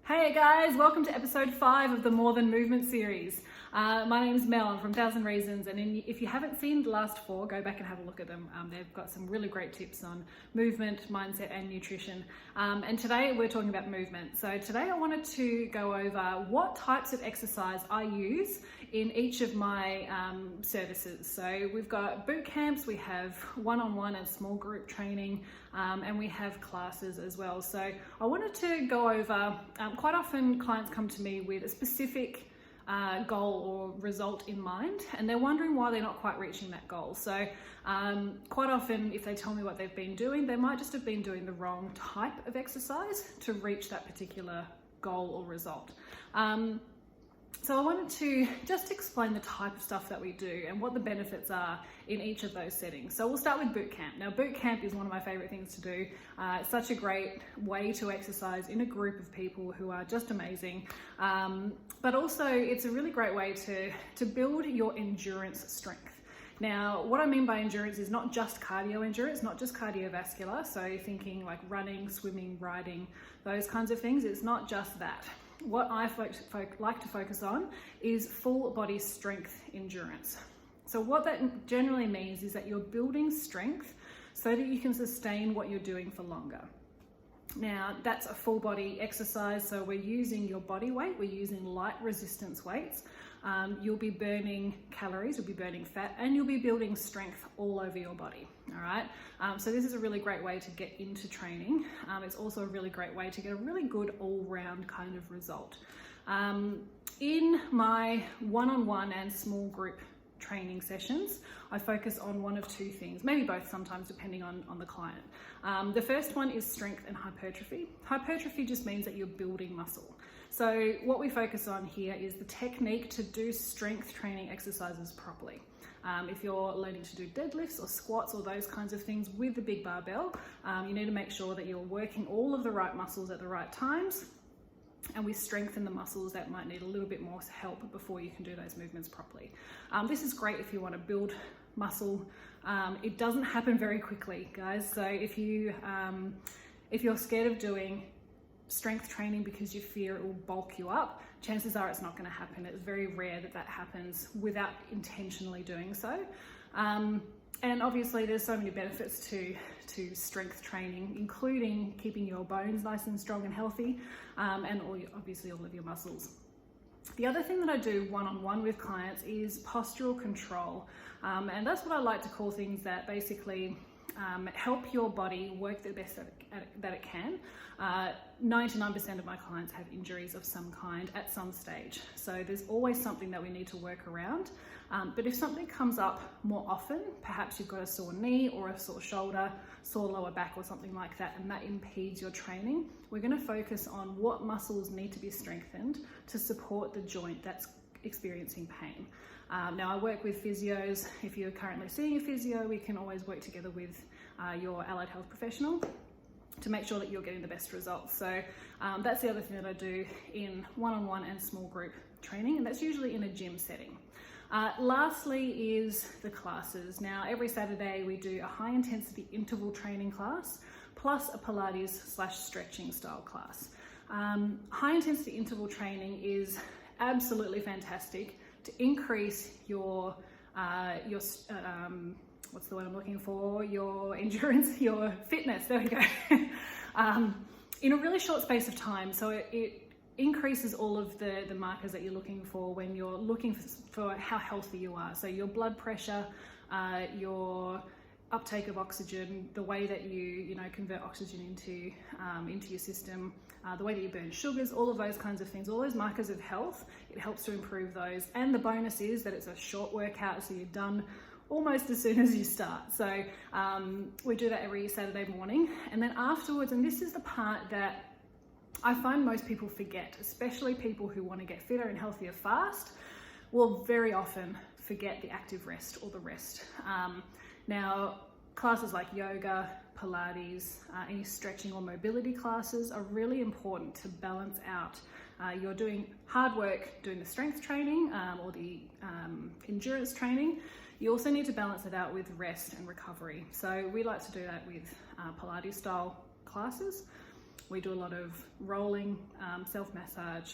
Hey guys, welcome to episode 5 of the More Than Movement series. My name is Mel, I'm from 1000 Reasons, and if you haven't seen the last 4, go back and have a look at them. They've got some really great tips on movement, mindset and nutrition. And today we're talking about movement. So today I wanted to go over what types of exercise I use in each of my services. So we've got boot camps, we have one-on-one and small group training, and we have classes as well. So I wanted to go over, quite often clients come to me with a specific goal or result in mind, and they're wondering why they're not quite reaching that goal. So quite often if they tell me what they've been doing, they might just have been doing the wrong type of exercise to reach that particular goal or result. So I wanted to just explain the type of stuff that we do and what the benefits are in each of those settings. So we'll start with boot camp. Now boot camp is one of my favorite things to do. It's such a great way to exercise in a group of people who are just amazing. But also it's a really great way to build your endurance strength. Now, what I mean by endurance is not just cardio endurance, not just cardiovascular. So thinking like running, swimming, riding, those kinds of things. It's not just that. What I like to focus on is full body strength endurance. So what that generally means is that you're building strength so that you can sustain what you're doing for longer. Now that's a full body exercise, so we're using your body weight, we're using light resistance weights. You'll be burning calories, you'll be burning fat, and you'll be building strength all over your body, all right? So this is a really great way to get into training. It's also a really great way to get a really good all-round kind of result. In my one-on-one and small group training sessions, I focus on one of two things, maybe both sometimes depending on the client. The first one is strength and hypertrophy. Hypertrophy just means that you're building muscle. So what we focus on here is the technique to do strength training exercises properly. If you're learning to do deadlifts or squats or those kinds of things with the big barbell, you need to make sure that you're working all of the right muscles at the right times, and we strengthen the muscles that might need a little bit more help before you can do those movements properly. This is great if you want to build muscle. It doesn't happen very quickly, guys. So if you're scared of doing strength training because you fear it will bulk you up, chances are it's not going to happen. It's very rare that happens without intentionally doing so. And obviously there's so many benefits to strength training, including keeping your bones nice and strong and healthy, and obviously all of your muscles. The other thing that I do one-on-one with clients is postural control. And that's what I like to call things that basically help your body work the best that it can. 99% of my clients have injuries of some kind at some stage. So there's always something that we need to work around. But if something comes up more often, perhaps you've got a sore knee or a sore shoulder, sore lower back or something like that, and that impedes your training, we're going to focus on what muscles need to be strengthened to support the joint that's experiencing pain. Now I work with physios. If you're currently seeing a physio, we can always work together with your allied health professional to make sure that you're getting the best results. So that's the other thing that I do in one-on-one and small group training, and that's usually in a gym setting. Lastly is the classes. Now every Saturday we do a high intensity interval training class plus a Pilates/stretching style class. High intensity interval training is absolutely fantastic to increase your what's the word I'm looking for? Your endurance, your fitness, there we go. In a really short space of time. So it increases all of the markers that you're looking for when you're looking for how healthy you are. So your blood pressure, your uptake of oxygen, the way that you convert oxygen into your system, the way that you burn sugars, all of those kinds of things, all those markers of health, it helps to improve those. And the bonus is that it's a short workout, so you're done almost as soon as you start. So we do that every Saturday morning. And then afterwards, and this is the part that I find most people forget, especially people who want to get fitter and healthier fast, will very often forget the active rest or the rest. Now, classes like yoga, Pilates, any stretching or mobility classes are really important to balance out. You're doing hard work doing the strength training or the endurance training. You also need to balance it out with rest and recovery. So we like to do that with Pilates style classes. We do a lot of rolling, self-massage,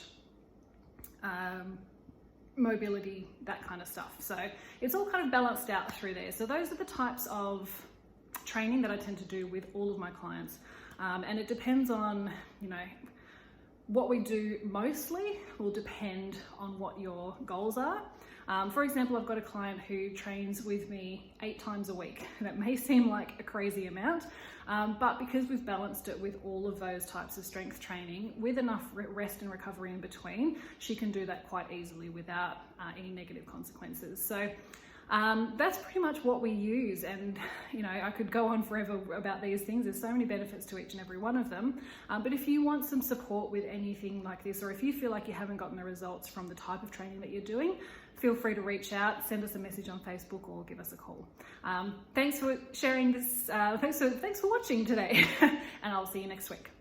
mobility, that kind of stuff. So it's all kind of balanced out through there. So those are the types of training that I tend to do with all of my clients. And it depends on, what we do mostly will depend on what your goals are. For example, I've got a client who trains with me 8 times a week. That may seem like a crazy amount, but because we've balanced it with all of those types of strength training, with enough rest and recovery in between, she can do that quite easily without any negative consequences. So that's pretty much what we use, and I could go on forever about these things. There's so many benefits to each and every one of them, but if you want some support with anything like this, or if you feel like you haven't gotten the results from the type of training that you're doing, feel free to reach out, send us a message on Facebook, or give us a call. Thanks for sharing this, thanks for watching today, and I'll see you next week.